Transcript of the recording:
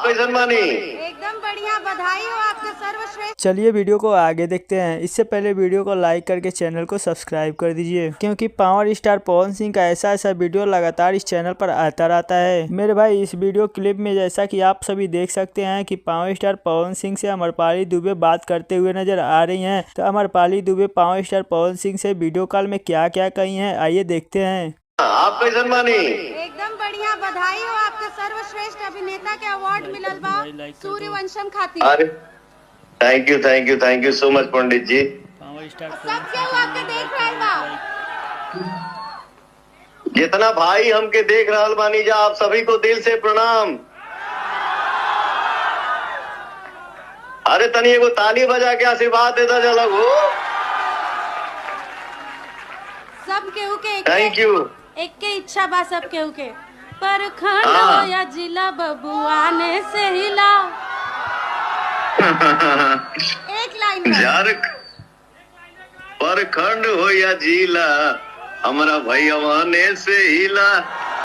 आप कैसन बानी? एकदम बढ़िया, बधाई हो आपके सर्वश्रेष्ठ। चलिए वीडियो को आगे देखते हैं। इससे पहले वीडियो को लाइक करके चैनल को सब्सक्राइब कर दीजिए, क्योंकि पावर स्टार पवन सिंह का ऐसा वीडियो लगातार इस चैनल पर आता रहता है। मेरे भाई, इस वीडियो क्लिप में जैसा कि आप सभी देख सकते हैं कि पावर स्टार पवन सिंह से अमरपाली दुबे बात करते हुए नजर आ रही हैं। तो अमरपाली दुबे पावर स्टार पवन सिंह से वीडियो कॉल में क्या क्या कही हैं, आइए देखते हैं। आप कैसन बानी? एकदम बढ़िया, बधाई हो आपके सर्वश्रेष्ठ अभिनेता के अवार्ड मिलल बा सूर्यवंशम खातिर। अरे थैंक यू सो मच पंडित जी। सब केहू आपके देख रहल बा। जितना भाई हमके देख रहल बानी जा, आप सभी को दिल से प्रणाम। अरे तनी एगो ताली बजा के आशीर्वाद देता चला हो। सब केहू के थैंक यू। एक के इच्छा बा सब केहू के, पर खंड हो या जिला बबुआने से हिला। एक लाइन में। यार पर खंड हो या जिला, हमारा भैया ने से हिला।